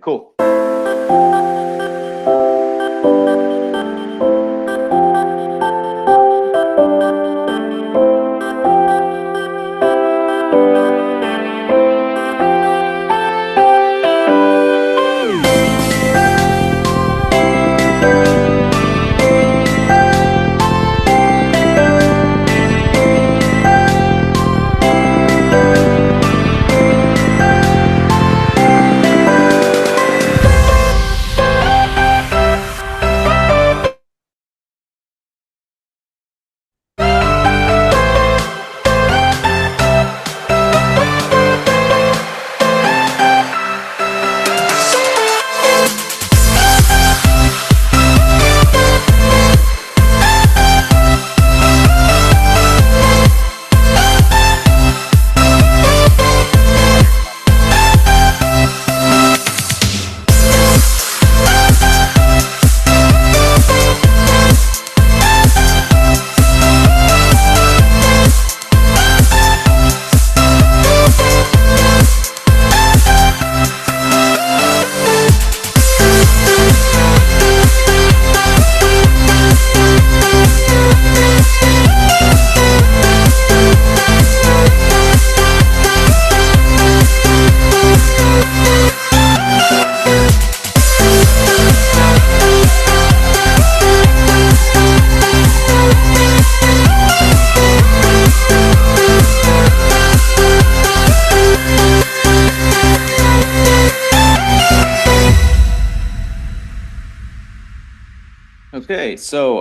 Cool. Okay, so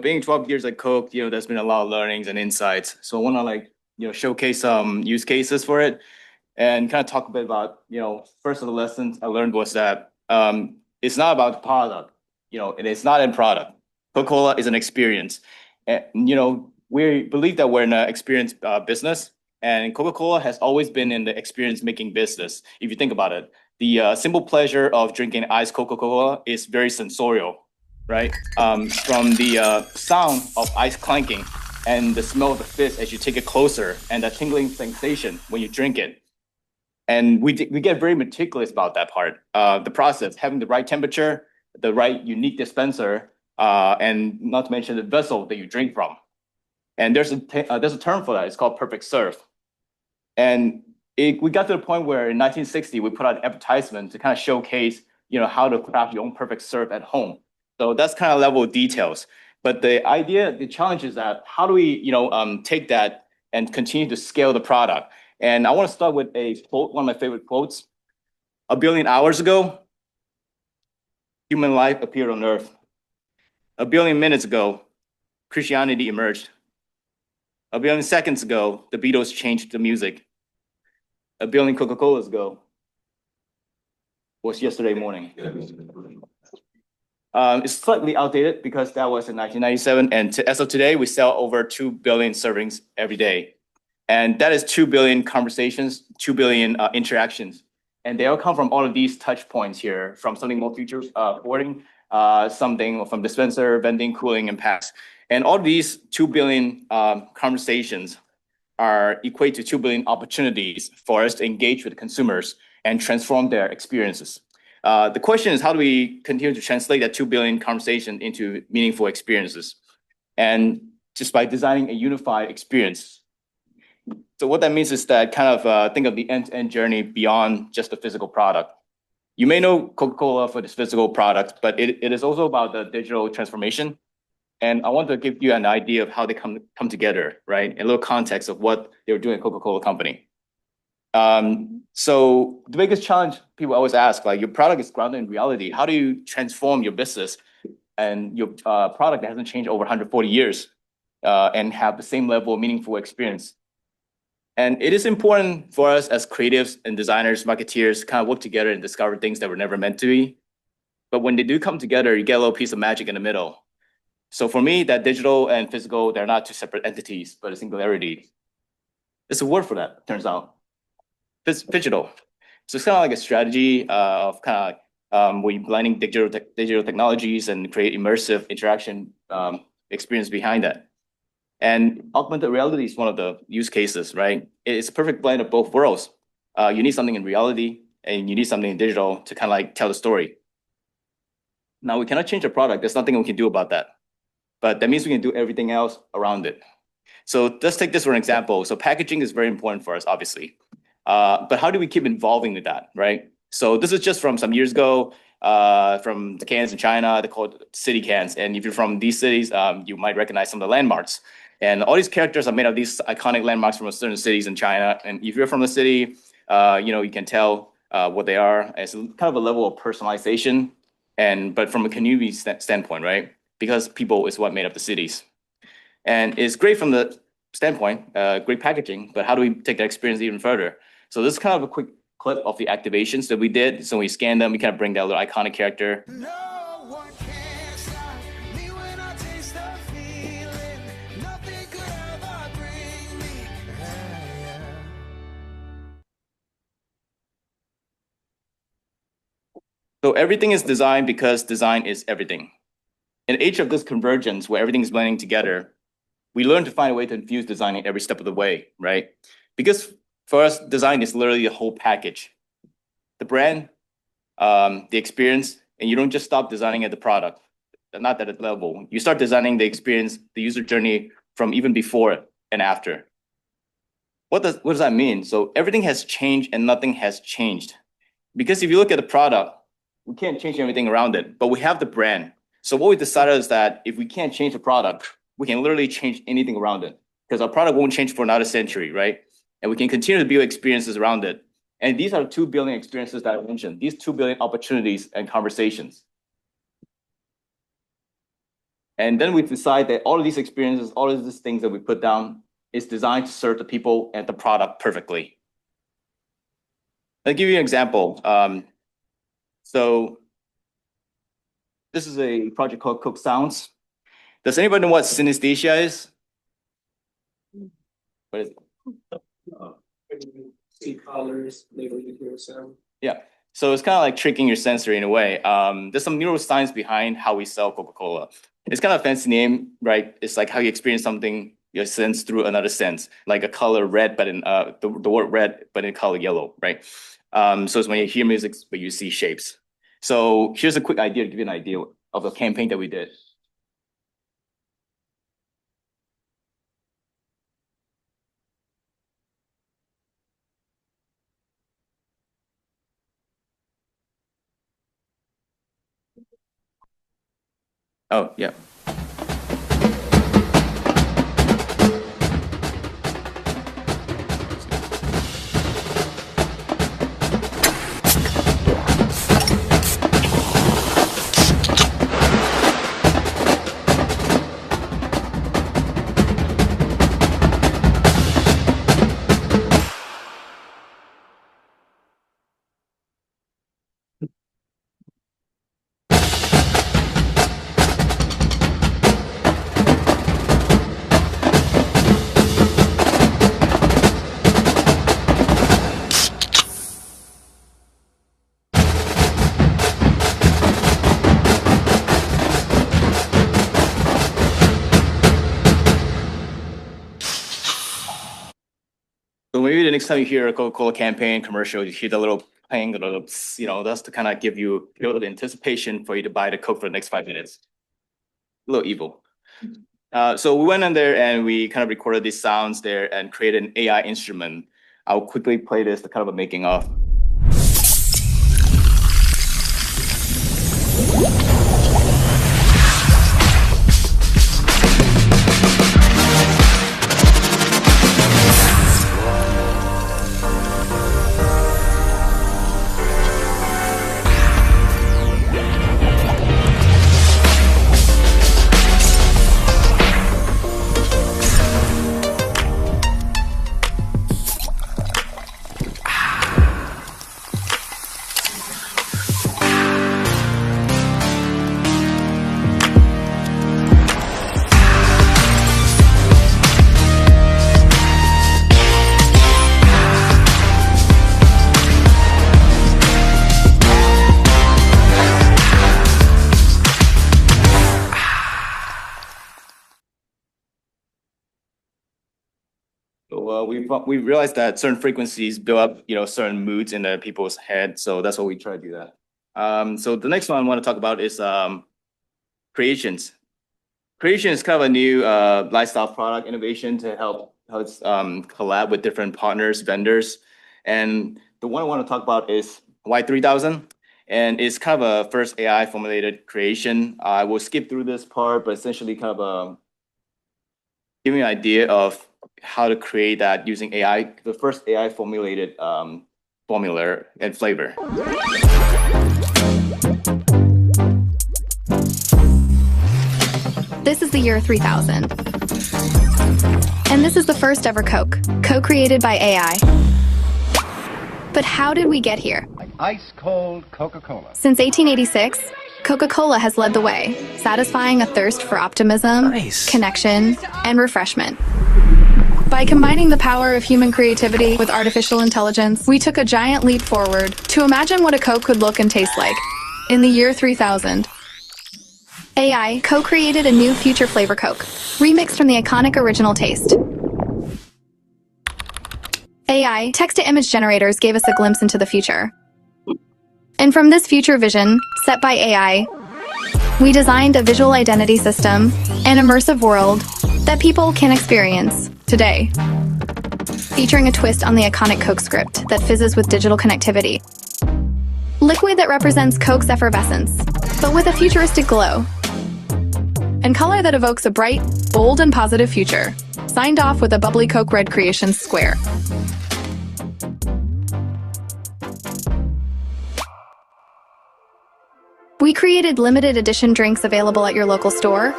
being 12 years at Coke, there's been a lot of learnings and insights. So I want to showcase some use cases for it and kind of talk a bit about, first of the lessons I learned was that it's not about the product, it is not a product. Coca-Cola is an experience. And, we believe that we're in an experience business, and Coca-Cola has always been in the experience making business. If you think about it, the simple pleasure of drinking iced Coca-Cola is very sensorial, right? From the sound of ice clanking and the smell of the fizz as you take it closer and that tingling sensation when you drink it. And we get very meticulous about that part. The process, having the right temperature, the right unique dispenser, and not to mention the vessel that you drink from. And there's a term for that. It's called perfect serve. And we got to the point where in 1960 we put out an advertisement to kind of showcase, how to craft your own perfect serve at home. So that's kind of level of details. But the challenge is that how do we, take that and continue to scale the product? And I want to start with a quote, one of my favorite quotes. 1 billion hours ago, human life appeared on Earth. 1 billion minutes ago, Christianity emerged. 1 billion seconds ago, the Beatles changed the music. 1 billion Coca-Colas ago was yesterday morning. It's slightly outdated because that was in 1997. And as of today, we sell over 2 billion servings every day. And that is 2 billion conversations, 2 billion interactions. And they all come from all of these touch points here, from something more future forwarding, something from dispenser, vending, cooling, and packs. And all of these 2 billion conversations are equate to 2 billion opportunities for us to engage with consumers and transform their experiences. The question is, how do we continue to translate that 2 billion conversation into meaningful experiences? And just by designing a unified experience. So what that means is that kind of think of the end-to-end journey beyond just the physical product. You may know Coca-Cola for this physical product, but it is also about the digital transformation. And I want to give you an idea of how they come together, right? A little context of what they were doing at Coca-Cola Company. So the biggest challenge people always ask, like, your product is grounded in reality. How do you transform your business and your product that hasn't changed over 140 years and have the same level of meaningful experience? And it is important for us as creatives and designers, marketeers, to kind of work together and discover things that were never meant to be. But when they do come together, you get a little piece of magic in the middle. So for me, that digital and physical, they're not two separate entities, but a singularity. There's a word for that, turns out. Digital. So it's kind of like a strategy of kind of where you're blending digital technologies and create immersive interaction experience behind that. And augmented reality is one of the use cases, right? It's a perfect blend of both worlds. You need something in reality, and you need something digital to kind of like tell the story. Now we cannot change the product. There's nothing we can do about that. But that means we can do everything else around it. So let's take this for an example. So packaging is very important for us, obviously. But how do we keep evolving with that, right? So this is just from some years ago, from the cans in China. They're called city cans. And if you're from these cities, you might recognize some of the landmarks. And all these characters are made of these iconic landmarks from certain cities in China. And if you're from the city, you can tell what they are. It's kind of a level of personalization, but from a community standpoint, right? Because people is what made up the cities. And it's great from the standpoint, great packaging, but how do we take that experience even further? So this is kind of a quick clip of the activations that we did. So when we scan them, we kind of bring that little iconic character. No one can stop me when I taste the feeling. Nothing could ever bring me. So everything is design because design is everything. In age of this convergence where everything is blending together, we learn to find a way to infuse design in every step of the way, right? Because for us, design is literally a whole package. The brand, the experience, and you don't just stop designing at the product, not at that level. You start designing the experience, the user journey from even before and after. What does that mean? So everything has changed and nothing has changed. Because if you look at the product, we can't change everything around it, but we have the brand. So what we decided is that if we can't change the product, we can literally change anything around it because our product won't change for another century, right? And we can continue to build experiences around it. And these are 2 billion experiences that I mentioned, these 2 billion opportunities and conversations. And then we decide that all of these experiences, all of these things that we put down is designed to serve the people and the product perfectly. I'll give you an example. So this is a project called Cook Sounds. Does anybody know what synesthesia is? What is it? See colors, maybe you hear a sound. Yeah. So it's kind of like tricking your sensory in a way. There's some neuroscience behind how we sell Coca-Cola. It's kind of a fancy name, right? It's like how you experience something, your sense through another sense, like a color red, but in the word red, but in color yellow, right? So it's when you hear music, but you see shapes. So here's a quick idea to give you an idea of the campaign that we did. Oh, yeah. So maybe the next time you hear a Coca-Cola campaign commercial, you hear the little ping, the little, that's to kind of build the anticipation for you to buy the Coke for the next 5 minutes. A little evil. So we went in there and we kind of recorded these sounds there and created an AI instrument. I'll quickly play this, the kind of a making of. we realized that certain frequencies build up, certain moods in the people's head. So that's what we try to do that. So the next one I want to talk about is creations. Creation is kind of a new lifestyle product innovation to help collab with different partners, vendors. And the one I want to talk about is Y3000. And it's kind of a first AI formulated creation. I will skip through this part, but essentially kind of giving an idea of how to create that using AI, the first AI formulated formula and flavor. This is the year 3000. And this is the first ever Coke, co-created by AI. But how did we get here? Ice-cold Coca-Cola. Since 1886, Coca-Cola has led the way, satisfying a thirst for optimism, connection, and refreshment. By combining the power of human creativity with artificial intelligence, we took a giant leap forward to imagine what a Coke could look and taste like. In the year 3000, AI co-created a new future flavor Coke, remixed from the iconic original taste. AI text-to-image generators gave us a glimpse into the future. And from this future vision, set by AI, we designed a visual identity system, an immersive world that people can experience today, featuring a twist on the iconic Coke script that fizzes with digital connectivity. Liquid that represents Coke's effervescence, but with a futuristic glow. And color that evokes a bright, bold, and positive future, signed off with a bubbly Coke Red Creations square. We created limited edition drinks available at your local store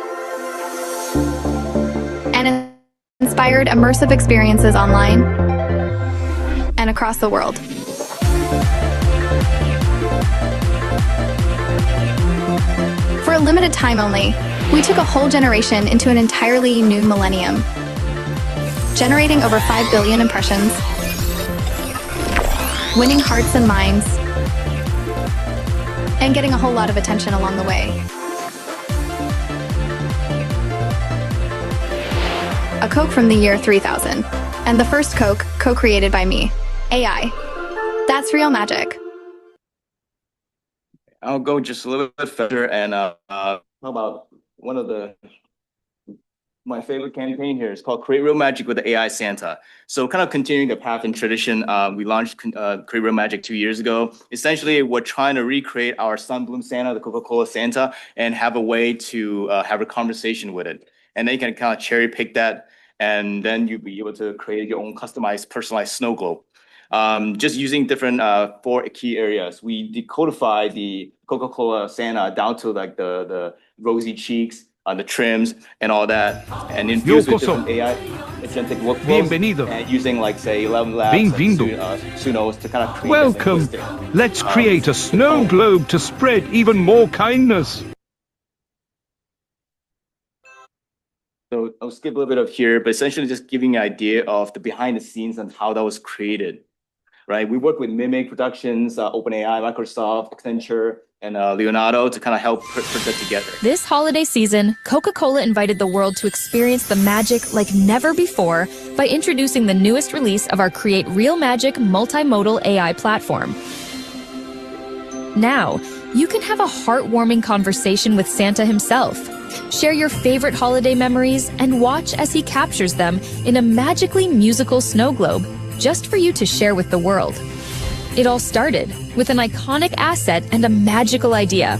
and inspired immersive experiences online and across the world. For a limited time only, we took a whole generation into an entirely new millennium, generating over 5 billion impressions, winning hearts and minds, and getting a whole lot of attention along the way. A Coke from the year 3000, and the first Coke co-created by me, AI. That's real magic. I'll go just a little bit further and how about one of my favorite campaign here is called Create Real Magic with the AI Santa. So kind of continuing the path and tradition, we launched Create Real Magic 2 years ago. Essentially, we're trying to recreate our Sunbloom Santa, the Coca-Cola Santa, and have a way to have a conversation with it. And then you can kind of cherry pick that, and then you'll be able to create your own customized, personalized snow globe. Just using different 4 key areas. We decodified the Coca-Cola Santa down to like the rosy cheeks, the trims, and all that, and infused with different AI agentic workflows. Bienvenido. And using like say 11 Labs, Bem-vindo. Sunos to kind of create. Welcome. Let's create a snow globe to spread even more kindness. So I'll skip a little bit of here, but essentially just giving an idea of the behind the scenes and how that was created. Right, we work with Mimic Productions, OpenAI, Microsoft, Accenture, and Leonardo to kind of help put that together. This holiday season, Coca-Cola invited the world to experience the magic like never before by introducing the newest release of our Create Real Magic multimodal AI platform. Now, you can have a heartwarming conversation with Santa himself. Share your favorite holiday memories and watch as he captures them in a magically musical snow globe just for you to share with the world. It all started with an iconic asset and a magical idea.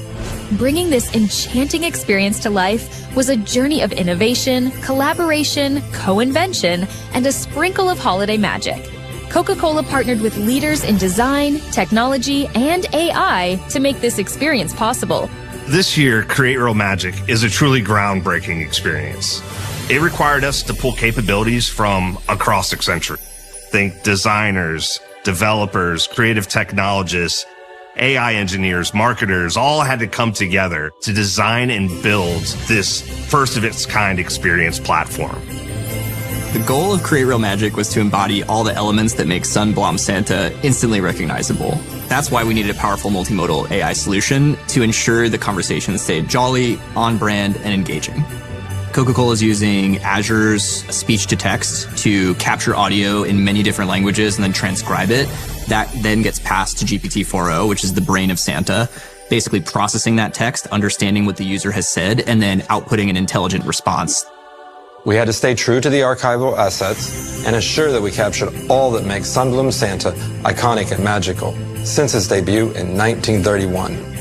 Bringing this enchanting experience to life was a journey of innovation, collaboration, co-invention, and a sprinkle of holiday magic. Coca-Cola partnered with leaders in design, technology, and AI to make this experience possible. This year, Create Real Magic is a truly groundbreaking experience. It required us to pull capabilities from across Accenture. Think designers, developers, creative technologists, AI engineers, marketers, all had to come together to design and build this first of its kind experience platform. The goal of Create Real Magic was to embody all the elements that make Sunbloom Santa instantly recognizable. That's why we needed a powerful multimodal AI solution to ensure the conversation stayed jolly, on brand, and engaging. Coca-Cola is using Azure's speech to text to capture audio in many different languages and then transcribe it. That then gets passed to GPT-4o, which is the brain of Santa, basically processing that text, understanding what the user has said, and then outputting an intelligent response. We had to stay true to the archival assets and ensure that we captured all that makes Sunbloom Santa iconic and magical since its debut in 1931.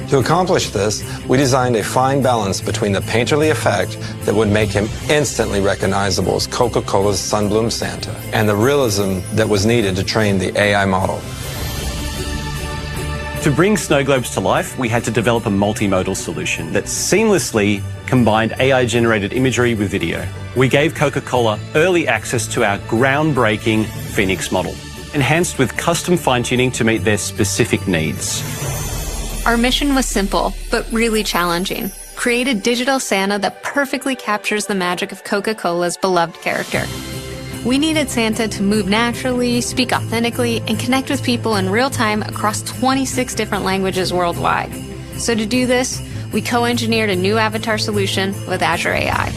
To accomplish this, we designed a fine balance between the painterly effect that would make him instantly recognizable as Coca-Cola's Sunbloom Santa and the realism that was needed to train the AI model. To bring snow globes to life, we had to develop a multimodal solution that seamlessly combined AI-generated imagery with video. We gave Coca-Cola early access to our groundbreaking Phoenix model, enhanced with custom fine-tuning to meet their specific needs. Our mission was simple, but really challenging. Create a digital Santa that perfectly captures the magic of Coca-Cola's beloved character. We needed Santa to move naturally, speak authentically, and connect with people in real time across 26 different languages worldwide. So to do this, we co-engineered a new avatar solution with Azure AI.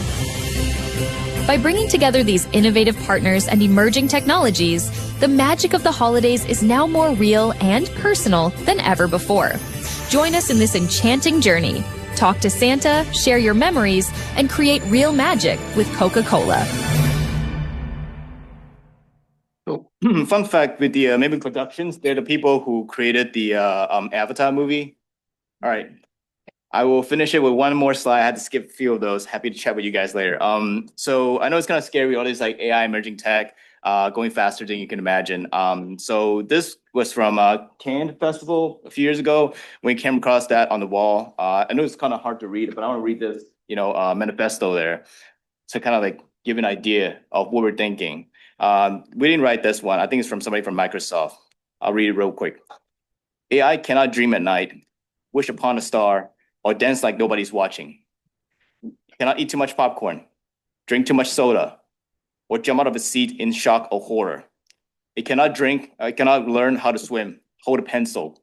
By bringing together these innovative partners and emerging technologies, the magic of the holidays is now more real and personal than ever before. Join us in this enchanting journey. Talk to Santa, share your memories, and create real magic with Coca-Cola. So, fun fact with the Maven Productions, they're the people who created the Avatar movie. All right. I will finish it with one more slide. I had to skip a few of those. Happy to chat with you guys later. So I know it's kind of scary, all this like AI emerging tech going faster than you can imagine. So this was from Cannes Festival a few years ago. We came across that on the wall. I know it's kind of hard to read, but I want to read this, manifesto there to kind of like give an idea of what we're thinking. We didn't write this one. I think it's from somebody from Microsoft. I'll read it real quick. AI cannot dream at night, wish upon a star, or dance like nobody's watching. Cannot eat too much popcorn, drink too much soda, or jump out of a seat in shock or horror. It cannot learn how to swim, hold a pencil,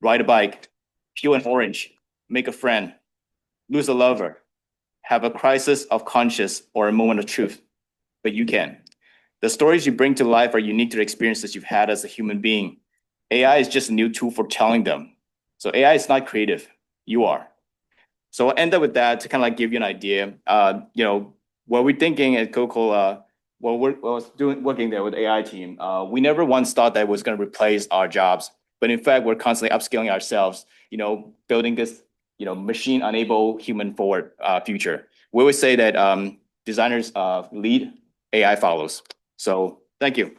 ride a bike, peel an orange, make a friend, lose a lover, have a crisis of conscience or a moment of truth. But you can. The stories you bring to life are unique to the experiences you've had as a human being. AI is just a new tool for telling them. So AI is not creative. You are. So I'll end up with that to kind of like give you an idea. What we're thinking at Coca-Cola, working there with the AI team, we never once thought that it was going to replace our jobs. But in fact, we're constantly upskilling ourselves, building this, machine-enabled, human-forward future. We always say that designers lead, AI follows. So thank you.